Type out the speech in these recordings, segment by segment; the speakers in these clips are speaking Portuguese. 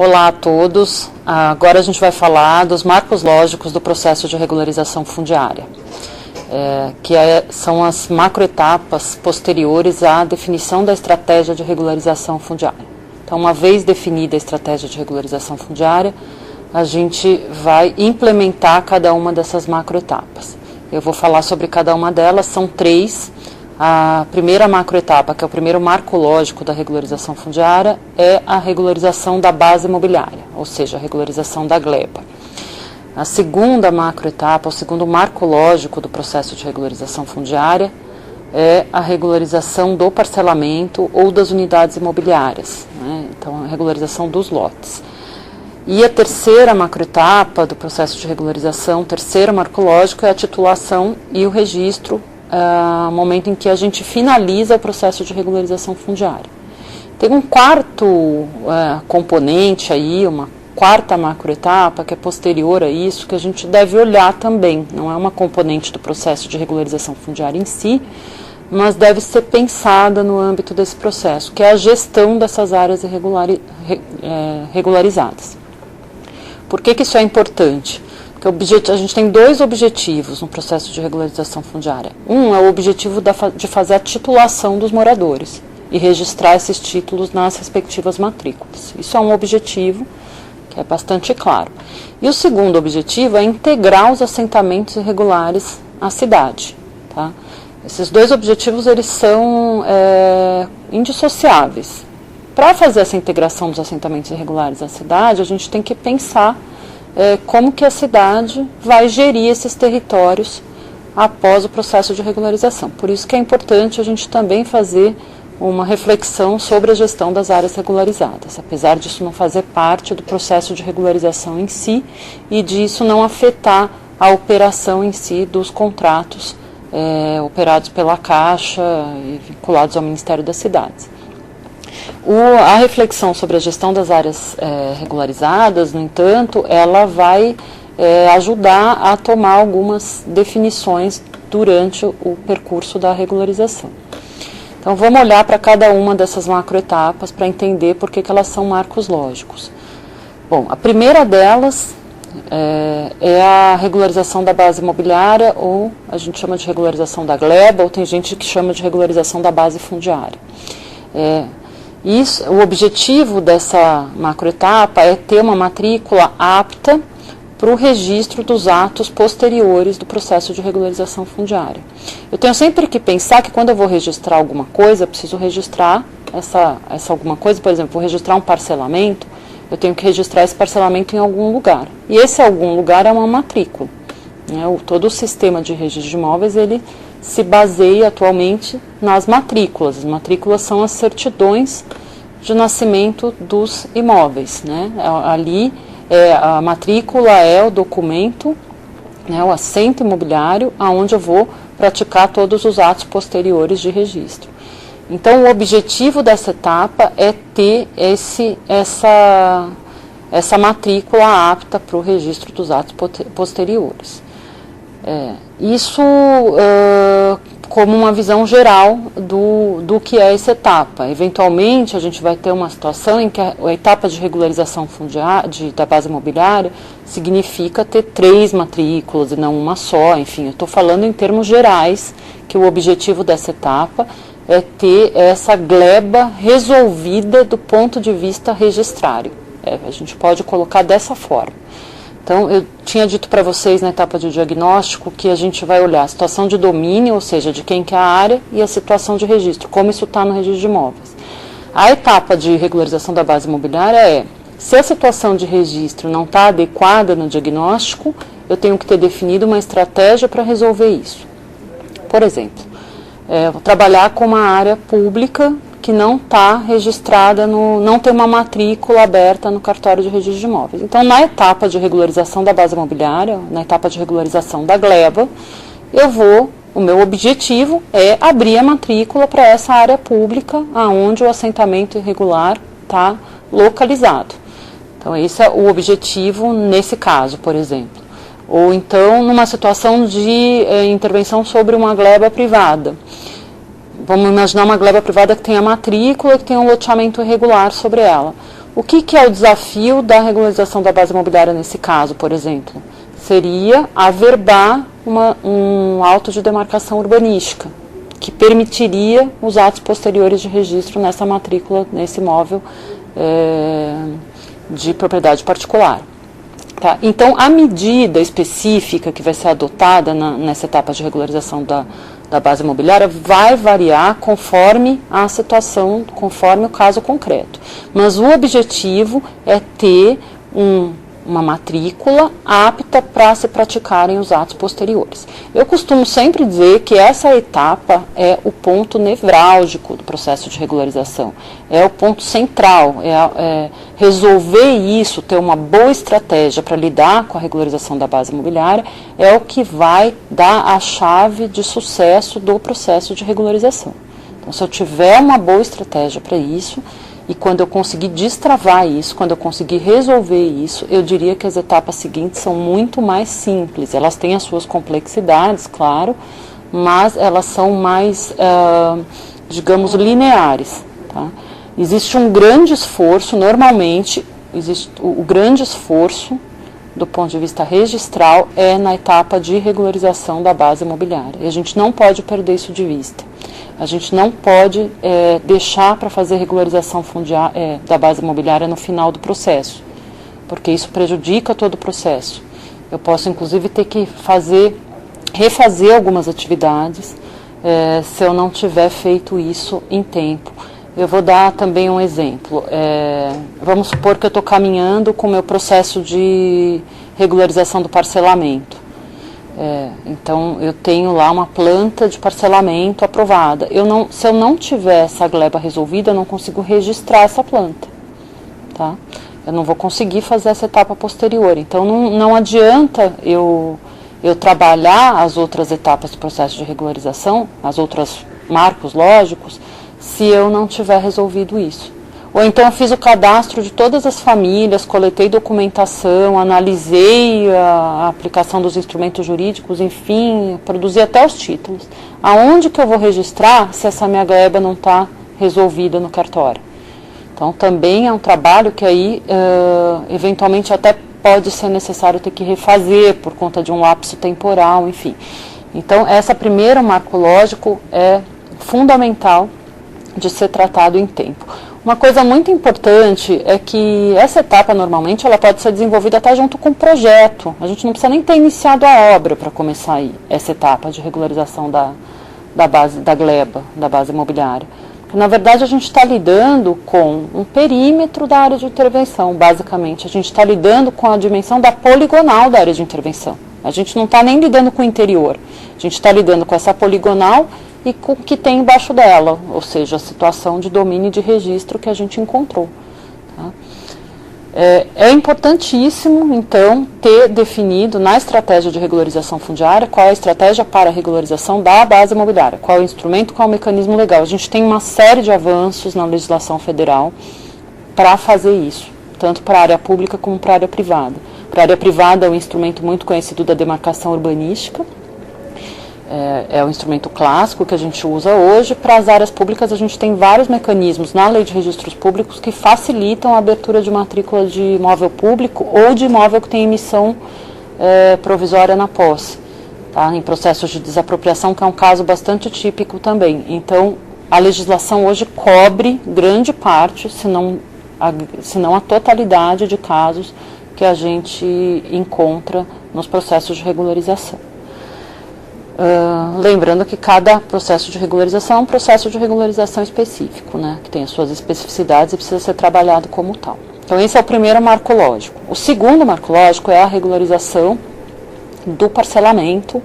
Olá a todos. Agora a gente vai falar dos marcos lógicos do processo de regularização fundiária, são as macroetapas posteriores à definição da estratégia de regularização fundiária. Então, uma vez definida a estratégia de regularização fundiária, a gente vai implementar cada uma dessas macroetapas. Eu vou falar sobre cada uma delas, são 3. A primeira macroetapa, que é o primeiro marco lógico da regularização fundiária, é a regularização da base imobiliária, ou seja, a regularização da gleba. A segunda macroetapa, o segundo marco lógico do processo de regularização fundiária, é a regularização do parcelamento ou das unidades imobiliárias, né? Então, a regularização dos lotes. E a terceira macroetapa do processo de regularização, o terceiro marco lógico, é a titulação e o registro, momento em que a gente finaliza o processo de regularização fundiária. Tem um quarto componente aí, uma quarta macroetapa, que é posterior a isso, que a gente deve olhar também. Não é uma componente do processo de regularização fundiária em si, mas deve ser pensada no âmbito desse processo, que é a gestão dessas áreas regularizadas. Por que isso é importante? Porque a gente tem 2 objetivos no processo de regularização fundiária. Um é o objetivo de fazer a titulação dos moradores e registrar esses títulos nas respectivas matrículas. Isso é um objetivo que é bastante claro. E o segundo objetivo é integrar os assentamentos irregulares à cidade. Tá? Esses 2 objetivos eles são indissociáveis. Para fazer essa integração dos assentamentos irregulares à cidade, a gente tem que pensar como que a cidade vai gerir esses territórios após o processo de regularização. Por isso que é importante a gente também fazer uma reflexão sobre a gestão das áreas regularizadas, apesar disso não fazer parte do processo de regularização em si e disso não afetar a operação em si dos contratos operados pela Caixa e vinculados ao Ministério das Cidades. A reflexão sobre a gestão das áreas regularizadas, no entanto, ela vai ajudar a tomar algumas definições durante o percurso da regularização. Então, vamos olhar para cada uma dessas macroetapas para entender por que elas são marcos lógicos. Bom, a primeira delas é a regularização da base imobiliária, ou a gente chama de regularização da gleba, ou tem gente que chama de regularização da base fundiária. O objetivo dessa macroetapa é ter uma matrícula apta para o registro dos atos posteriores do processo de regularização fundiária. Eu tenho sempre que pensar que quando eu vou registrar alguma coisa, eu preciso registrar essa alguma coisa, por exemplo, vou registrar um parcelamento, eu tenho que registrar esse parcelamento em algum lugar. E esse algum lugar é uma matrícula. Né? Todo o sistema de registro de imóveis, ele se baseia atualmente nas matrículas. As matrículas são as certidões de nascimento dos imóveis. Né? Ali, a matrícula é o documento, né, o assento imobiliário, aonde eu vou praticar todos os atos posteriores de registro. Então, o objetivo dessa etapa é ter essa matrícula apta para o registro dos atos posteriores. Isso como uma visão geral do que é essa etapa. Eventualmente, a gente vai ter uma situação em que a etapa de regularização da base imobiliária significa ter 3 matrículas e não uma só. Enfim, eu estou falando em termos gerais que o objetivo dessa etapa é ter essa gleba resolvida do ponto de vista registrário. A gente pode colocar dessa forma. Então, eu tinha dito para vocês na etapa de diagnóstico que a gente vai olhar a situação de domínio, ou seja, de quem que é a área, e a situação de registro, como isso está no registro de imóveis. A etapa de regularização da base imobiliária se a situação de registro não está adequada no diagnóstico, eu tenho que ter definido uma estratégia para resolver isso. Por exemplo, vou trabalhar com uma área pública que não está registrada, não tem uma matrícula aberta no cartório de registro de imóveis. Então, na etapa de regularização da base imobiliária, na etapa de regularização da gleba, o meu objetivo é abrir a matrícula para essa área pública, aonde o assentamento irregular está localizado. Então, esse é o objetivo nesse caso, por exemplo. Ou então, numa situação de intervenção sobre uma gleba privada. Vamos imaginar uma gleba privada que tenha matrícula e que tenha um loteamento irregular sobre ela. O que é o desafio da regularização da base imobiliária nesse caso, por exemplo? Seria averbar um auto de demarcação urbanística, que permitiria os atos posteriores de registro nessa matrícula, nesse imóvel de propriedade particular. Tá? Então, a medida específica que vai ser adotada nessa etapa de regularização da base imobiliária vai variar conforme a situação, conforme o caso concreto. Mas o objetivo é ter uma matrícula apta para se praticarem os atos posteriores. Eu costumo sempre dizer que essa etapa é o ponto nevrálgico do processo de regularização, é o ponto central, resolver isso, ter uma boa estratégia para lidar com a regularização da base imobiliária, é o que vai dar a chave de sucesso do processo de regularização. Então, se eu tiver uma boa estratégia para isso, e quando eu conseguir destravar isso, quando eu conseguir resolver isso, eu diria que as etapas seguintes são muito mais simples. Elas têm as suas complexidades, claro, mas elas são mais, digamos, lineares. Tá? Existe um grande esforço, normalmente, existe o grande esforço do ponto de vista registral é na etapa de regularização da base imobiliária. E a gente não pode perder isso de vista. A gente não pode deixar para fazer regularização da base imobiliária no final do processo, porque isso prejudica todo o processo. Eu posso, inclusive, ter que refazer algumas atividades se eu não tiver feito isso em tempo. Eu vou dar também um exemplo. Vamos supor que eu estou caminhando com o meu processo de regularização do parcelamento. Então, eu tenho lá uma planta de parcelamento aprovada. Se eu não tiver essa gleba resolvida, eu não consigo registrar essa planta. Tá? Eu não vou conseguir fazer essa etapa posterior. Então, não adianta eu trabalhar as outras etapas do processo de regularização, as outras marcos lógicos, se eu não tiver resolvido isso. Ou então eu fiz o cadastro de todas as famílias, coletei documentação, analisei a aplicação dos instrumentos jurídicos, enfim, produzi até os títulos. Aonde que eu vou registrar se essa minha gleba não está resolvida no cartório? Então também é um trabalho que aí, eventualmente, até pode ser necessário ter que refazer por conta de um lapso temporal, enfim. Então, essa primeira marco lógico é fundamental de ser tratado em tempo. Uma coisa muito importante é que essa etapa, normalmente, ela pode ser desenvolvida até junto com o projeto. A gente não precisa nem ter iniciado a obra para começar aí, essa etapa de regularização da gleba, da base imobiliária. Porque, na verdade, a gente está lidando com um perímetro da área de intervenção, basicamente. A gente está lidando com a dimensão da poligonal da área de intervenção. A gente não está nem lidando com o interior. A gente está lidando com essa poligonal e com o que tem embaixo dela, ou seja, a situação de domínio e de registro que a gente encontrou. Tá? É importantíssimo, então, ter definido na estratégia de regularização fundiária qual é a estratégia para a regularização da base imobiliária, qual é o instrumento, qual é o mecanismo legal. A gente tem uma série de avanços na legislação federal para fazer isso, tanto para a área pública como para a área privada. Para a área privada é um instrumento muito conhecido da demarcação urbanística, é o instrumento clássico que a gente usa hoje. Para as áreas públicas, a gente tem vários mecanismos na Lei de Registros Públicos que facilitam a abertura de matrícula de imóvel público ou de imóvel que tem emissão provisória na posse, tá? Em processos de desapropriação, que é um caso bastante típico também. Então, a legislação hoje cobre grande parte, se não a totalidade de casos que a gente encontra nos processos de regularização. Lembrando que cada processo de regularização é um processo de regularização específico, né, que tem as suas especificidades e precisa ser trabalhado como tal. Então, esse é o primeiro marco lógico. O segundo marco lógico é a regularização do parcelamento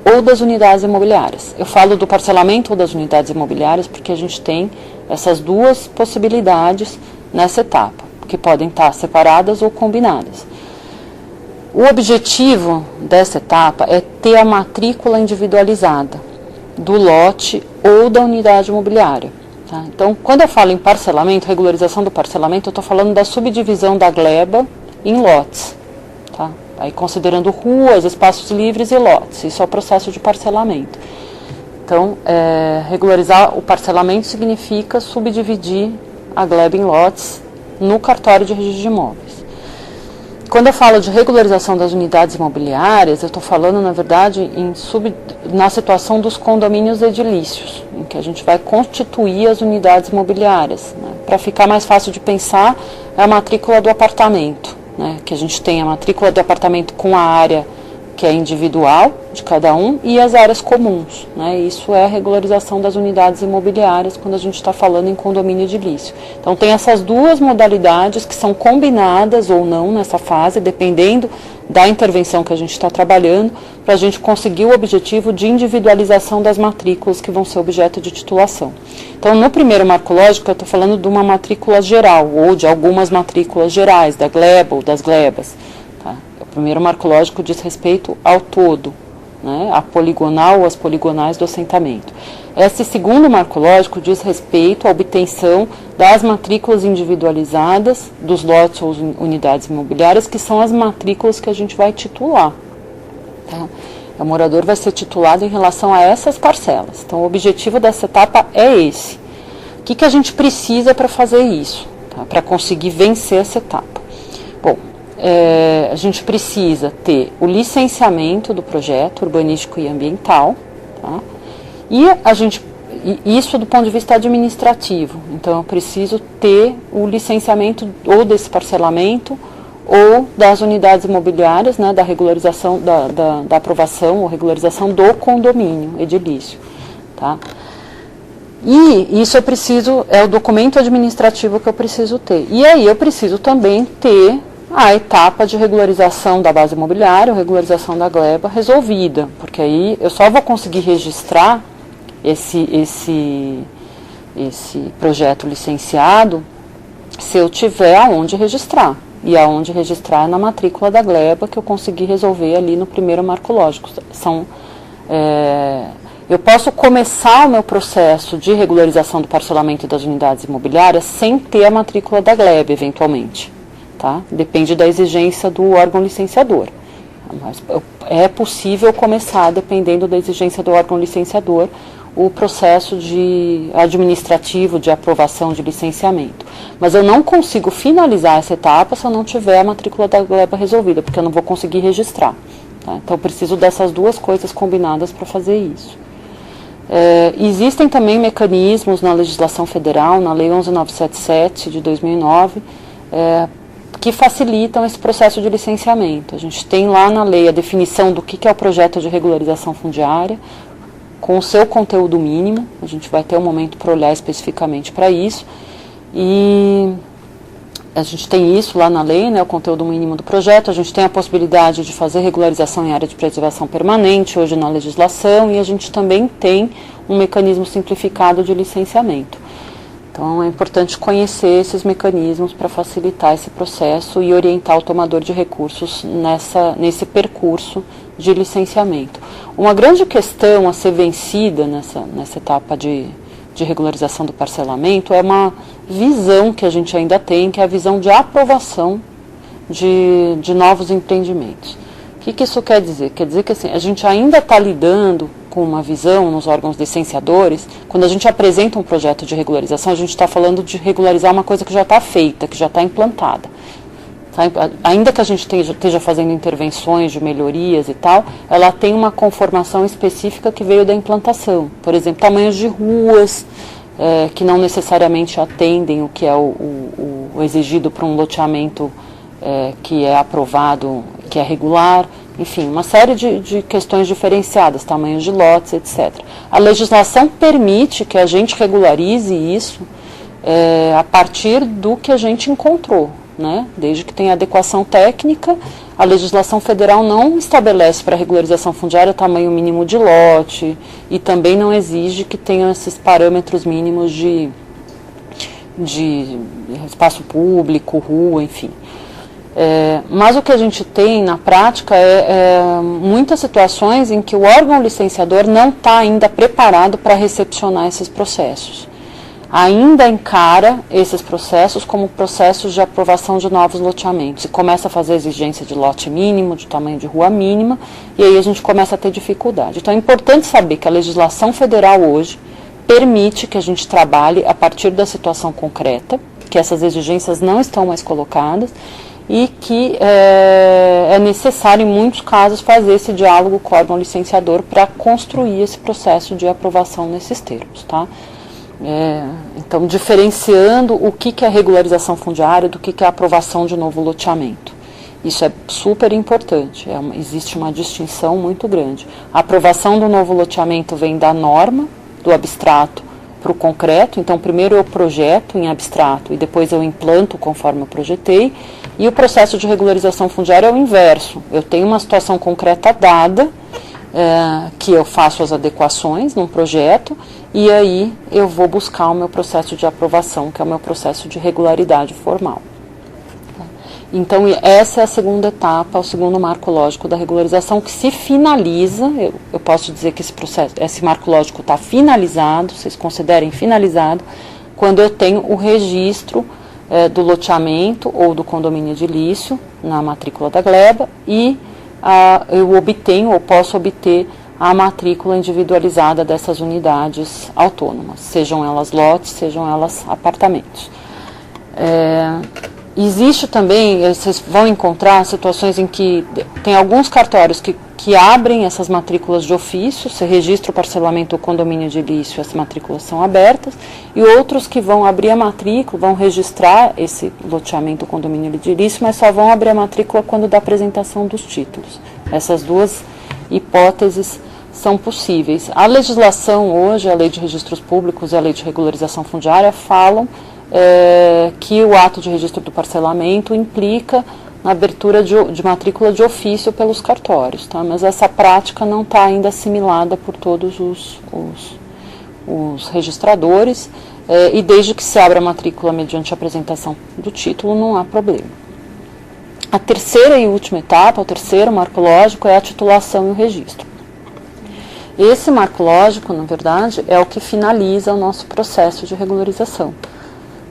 ou das unidades imobiliárias. Eu falo do parcelamento ou das unidades imobiliárias porque a gente tem essas duas possibilidades nessa etapa, que podem estar separadas ou combinadas. O objetivo dessa etapa é ter a matrícula individualizada do lote ou da unidade imobiliária. Tá? Então, quando eu falo em parcelamento, regularização do parcelamento, eu estou falando da subdivisão da gleba em lotes. Tá? Aí considerando ruas, espaços livres e lotes. Isso é o processo de parcelamento. Então, regularizar o parcelamento significa subdividir a gleba em lotes no cartório de registro de imóveis. Quando eu falo de regularização das unidades imobiliárias, eu estou falando, na verdade, na situação dos condomínios edilícios, em que a gente vai constituir as unidades imobiliárias. Né? Para ficar mais fácil de pensar, é a matrícula do apartamento, né? Que a gente tem a matrícula do apartamento com a área que é individual de cada um e as áreas comuns. Né? Isso é a regularização das unidades imobiliárias quando a gente está falando em condomínio edilício. Então tem essas duas modalidades que são combinadas ou não nessa fase, dependendo da intervenção que a gente está trabalhando, para a gente conseguir o objetivo de individualização das matrículas que vão ser objeto de titulação. Então no primeiro marco lógico eu estou falando de uma matrícula geral, ou de algumas matrículas gerais, da gleba ou das glebas. O primeiro marco lógico diz respeito ao todo, né, a poligonal ou as poligonais do assentamento. Esse segundo marco lógico diz respeito à obtenção das matrículas individualizadas dos lotes ou unidades imobiliárias, que são as matrículas que a gente vai titular. Tá? O morador vai ser titulado em relação a essas parcelas. Então, o objetivo dessa etapa é esse. O que a gente precisa para fazer isso, tá? Para conseguir vencer essa etapa? Bom, a gente precisa ter o licenciamento do projeto urbanístico e ambiental, tá? Isso do ponto de vista administrativo. Então, eu preciso ter o licenciamento ou desse parcelamento ou das unidades imobiliárias, né, da regularização, da aprovação ou regularização do condomínio edilício, tá? E isso é o documento administrativo que eu preciso ter. E aí eu preciso também ter a etapa de regularização da base imobiliária, ou regularização da gleba resolvida, porque aí eu só vou conseguir registrar esse projeto licenciado se eu tiver aonde registrar. E aonde registrar é na matrícula da gleba, que eu consegui resolver ali no primeiro marco lógico. Eu posso começar o meu processo de regularização do parcelamento das unidades imobiliárias sem ter a matrícula da gleba, eventualmente. Tá? Depende da exigência do órgão licenciador. Mas é possível começar, dependendo da exigência do órgão licenciador, o processo administrativo de aprovação de licenciamento. Mas eu não consigo finalizar essa etapa se eu não tiver a matrícula da gleba resolvida, porque eu não vou conseguir registrar. Tá? Então eu preciso dessas duas coisas combinadas para fazer isso. Existem também mecanismos na legislação federal, na Lei 11.977 de 2009, que facilitam esse processo de licenciamento. A gente tem lá na lei a definição do que é o projeto de regularização fundiária, com o seu conteúdo mínimo. A gente vai ter um momento para olhar especificamente para isso. E a gente tem isso lá na lei, né, o conteúdo mínimo do projeto. A gente tem a possibilidade de fazer regularização em área de preservação permanente, hoje na legislação, e a gente também tem um mecanismo simplificado de licenciamento. Então, é importante conhecer esses mecanismos para facilitar esse processo e orientar o tomador de recursos nesse percurso de licenciamento. Uma grande questão a ser vencida nessa etapa de regularização do parcelamento é uma visão que a gente ainda tem, que é a visão de aprovação de novos empreendimentos. O que isso quer dizer? Quer dizer que assim, a gente ainda está lidando com uma visão nos órgãos licenciadores. Quando a gente apresenta um projeto de regularização, a gente está falando de regularizar uma coisa que já está feita, que já está implantada. Tá? Ainda que a gente esteja fazendo intervenções de melhorias e tal, ela tem uma conformação específica que veio da implantação. Por exemplo, tamanhos de ruas, que não necessariamente atendem o que é o exigido para um loteamento que é aprovado, que é regular. Enfim, uma série de questões diferenciadas, tamanhos de lotes, etc. A legislação permite que a gente regularize isso a partir do que a gente encontrou, né? Desde que tenha adequação técnica. A legislação federal não estabelece para a regularização fundiária tamanho mínimo de lote e também não exige que tenha esses parâmetros mínimos de espaço público, rua, enfim. Mas o que a gente tem na prática é muitas situações em que o órgão licenciador não está ainda preparado para recepcionar esses processos. Ainda encara esses processos como processos de aprovação de novos loteamentos e começa a fazer exigência de lote mínimo, de tamanho de rua mínima, e aí a gente começa a ter dificuldade. Então é importante saber que a legislação federal hoje permite que a gente trabalhe a partir da situação concreta, que essas exigências não estão mais colocadas e que é necessário, em muitos casos, fazer esse diálogo com o órgão licenciador para construir esse processo de aprovação nesses termos, tá? Então, diferenciando o que é regularização fundiária do que é aprovação de novo loteamento. Isso é super importante, existe uma distinção muito grande. A aprovação do novo loteamento vem da norma, do abstrato para o concreto, então primeiro eu projeto em abstrato e depois eu implanto conforme eu projetei, e o processo de regularização fundiária é o inverso. Eu tenho uma situação concreta dada, que eu faço as adequações num projeto, e aí eu vou buscar o meu processo de aprovação, que é o meu processo de regularidade formal. Então, essa é a segunda etapa, o segundo marco lógico da regularização, que se finaliza, eu posso dizer que esse marco lógico está finalizado, vocês considerem finalizado, quando eu tenho o registro do loteamento ou do condomínio edilício na matrícula da gleba e eu obtenho ou posso obter a matrícula individualizada dessas unidades autônomas, sejam elas lotes, sejam elas apartamentos. Existe também, vocês vão encontrar situações em que tem alguns cartórios que abrem essas matrículas de ofício, se registra o parcelamento ou condomínio edilício, as matrículas são abertas, e outros que vão abrir a matrícula, vão registrar esse loteamento ou condomínio edilício, mas só vão abrir a matrícula quando da apresentação dos títulos. Essas duas hipóteses são possíveis. A legislação hoje, a Lei de Registros Públicos e a Lei de Regularização Fundiária falam que o ato de registro do parcelamento implica na abertura de matrícula de ofício pelos cartórios, tá? Mas essa prática não está ainda assimilada por todos os registradores, e desde que se abra a matrícula mediante a apresentação do título, não há problema. A terceira e última etapa, o terceiro marco lógico, é a titulação e o registro. Esse marco lógico, na verdade, é o que finaliza o nosso processo de regularização.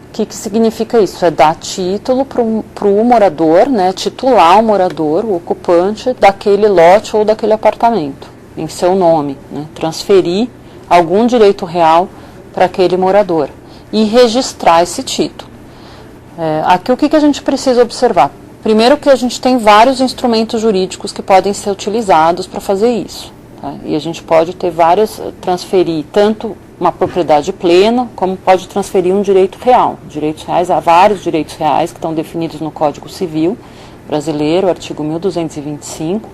O que significa isso? É dar título para o morador, né, titular o morador, o ocupante daquele lote ou daquele apartamento, em seu nome, né, transferir algum direito real para aquele morador e registrar esse título. Aqui o que a gente precisa observar? Primeiro que a gente tem vários instrumentos jurídicos que podem ser utilizados para fazer isso. Tá? E a gente pode ter transferir tanto uma propriedade plena, como pode transferir um direito real. Direitos reais, há vários direitos reais que estão definidos no Código Civil brasileiro, artigo 1225,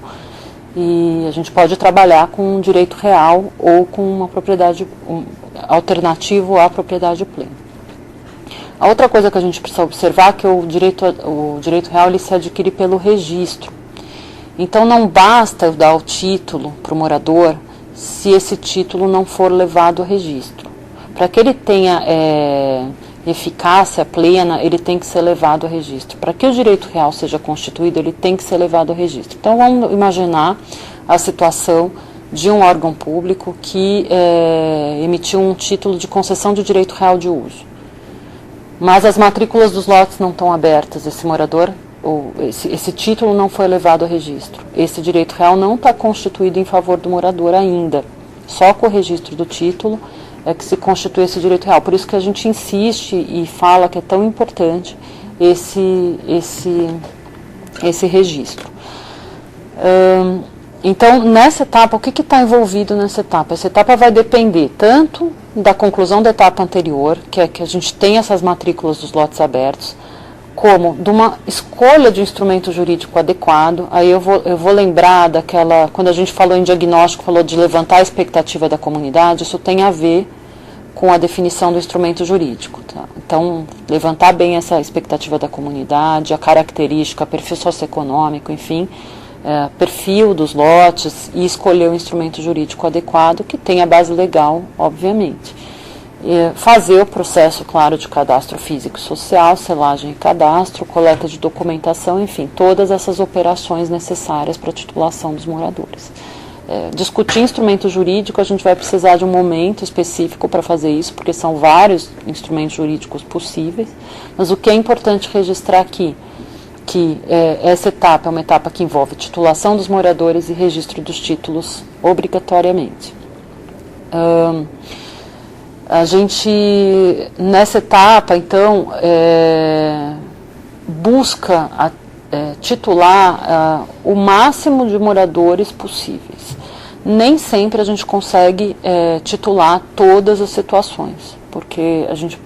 e a gente pode trabalhar com um direito real ou com uma propriedade alternativo à propriedade plena. A outra coisa que a gente precisa observar é que o direito real ele se adquire pelo registro. Então não basta eu dar o título para o morador se esse título não for levado a registro. Para que ele tenha eficácia plena, ele tem que ser levado a registro. Para que o direito real seja constituído, ele tem que ser levado a registro. Então vamos imaginar a situação de um órgão público que emitiu um título de concessão de direito real de uso. Mas as matrículas dos lotes não estão abertas, esse título não foi levado a registro. Esse direito real não está constituído em favor do morador ainda. Só com o registro do título é que se constitui esse direito real. Por isso que a gente insiste e fala que é tão importante esse registro. Então, nessa etapa, o que está envolvido nessa etapa? Essa etapa vai depender tanto da conclusão da etapa anterior, que é que a gente tem essas matrículas dos lotes abertos, como de uma escolha de instrumento jurídico adequado. Aí eu vou lembrar daquela, quando a gente falou em diagnóstico, falou de levantar a expectativa da comunidade, isso tem a ver com a definição do instrumento jurídico. Tá? Então, levantar bem essa expectativa da comunidade, a característica, perfil socioeconômico, enfim, perfil dos lotes e escolher o instrumento jurídico adequado, que tenha base legal, obviamente. Fazer o processo, claro, de cadastro físico-social, selagem e cadastro, coleta de documentação, enfim, todas essas operações necessárias para a titulação dos moradores. Discutir instrumento jurídico, a gente vai precisar de um momento específico para fazer isso, porque são vários instrumentos jurídicos possíveis, mas o que é importante registrar aqui, que essa etapa é uma etapa que envolve titulação dos moradores e registro dos títulos obrigatoriamente. A gente, nessa etapa, então, busca titular o máximo de moradores possíveis. Nem sempre a gente consegue titular todas as situações, porque a gente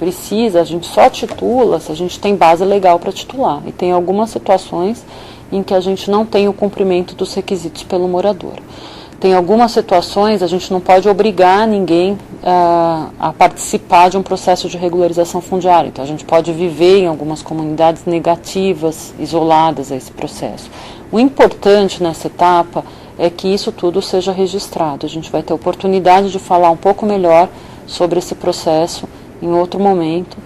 só titula se a gente tem base legal para titular. E tem algumas situações em que a gente não tem o cumprimento dos requisitos pelo morador. Tem algumas situações, a gente não pode obrigar ninguém a participar de um processo de regularização fundiária. Então, a gente pode viver em algumas comunidades negativas, isoladas a esse processo. O importante nessa etapa é que isso tudo seja registrado. A gente vai ter oportunidade de falar um pouco melhor sobre esse processo em outro momento,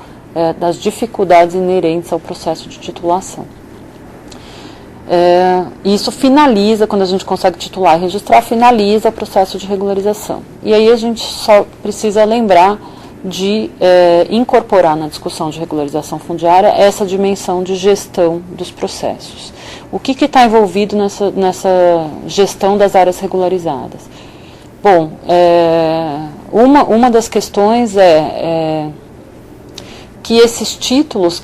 das dificuldades inerentes ao processo de titulação. Isso finaliza, quando a gente consegue titular e registrar, finaliza o processo de regularização. E aí a gente só precisa lembrar de incorporar na discussão de regularização fundiária essa dimensão de gestão dos processos. O que está envolvido nessa gestão das áreas regularizadas? Bom, uma das questões que esses títulos,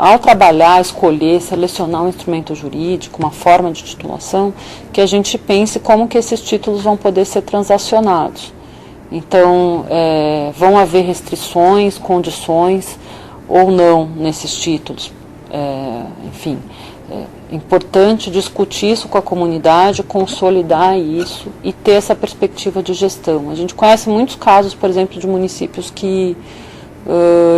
ao trabalhar, escolher, selecionar um instrumento jurídico, uma forma de titulação, que a gente pense como que esses títulos vão poder ser transacionados. Então, vão haver restrições, condições ou não nesses títulos. Enfim, é importante discutir isso com a comunidade, consolidar isso e ter essa perspectiva de gestão. A gente conhece muitos casos, por exemplo, de municípios que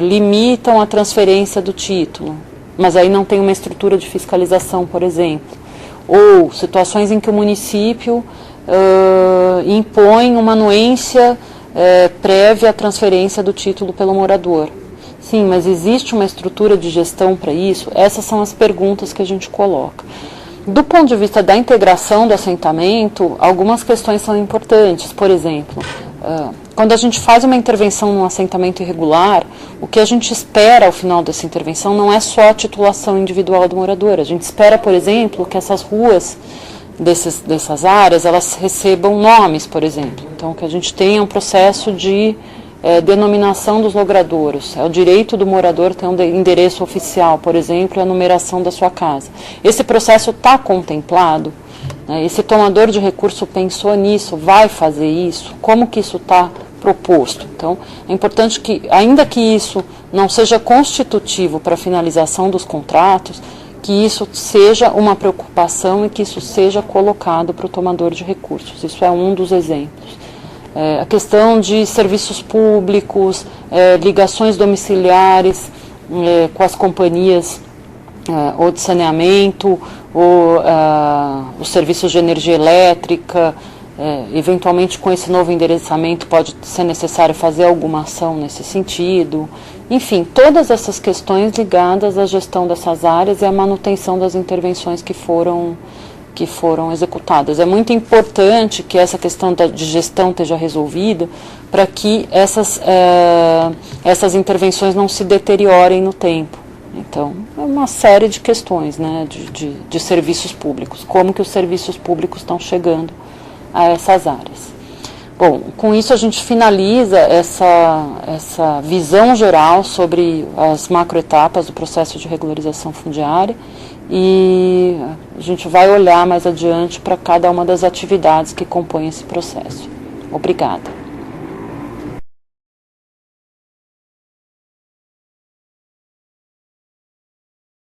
limitam a transferência do título, mas aí não tem uma estrutura de fiscalização, por exemplo. Ou situações em que o município impõe uma anuência prévia à transferência do título pelo morador. Sim, mas existe uma estrutura de gestão para isso? Essas são as perguntas que a gente coloca. Do ponto de vista da integração do assentamento, algumas questões são importantes. Por exemplo, quando a gente faz uma intervenção num assentamento irregular, o que a gente espera ao final dessa intervenção não é só a titulação individual do morador. A gente espera, por exemplo, que essas ruas dessas áreas, elas recebam nomes, por exemplo. Então, que a gente tenha um processo de denominação dos logradouros. É o direito do morador ter um endereço oficial, por exemplo, e a numeração da sua casa. Esse processo está contemplado? Esse tomador de recurso pensou nisso, vai fazer isso? Como que isso está proposto? Então, é importante que, ainda que isso não seja constitutivo para a finalização dos contratos, que isso seja uma preocupação e que isso seja colocado para o tomador de recursos. Isso é um dos exemplos. A questão de serviços públicos, ligações domiciliares com as companhias ou de saneamento, ou os serviços de energia elétrica, eventualmente com esse novo endereçamento pode ser necessário fazer alguma ação nesse sentido. Enfim, todas essas questões ligadas à gestão dessas áreas e à manutenção das intervenções que foram executadas. É muito importante que essa questão de gestão esteja resolvida para que essas intervenções não se deteriorem no tempo. Então, é uma série de questões, né, de serviços públicos, como que os serviços públicos estão chegando a essas áreas. Bom, com isso a gente finaliza essa visão geral sobre as macroetapas do processo de regularização fundiária e a gente vai olhar mais adiante para cada uma das atividades que compõem esse processo. Obrigada.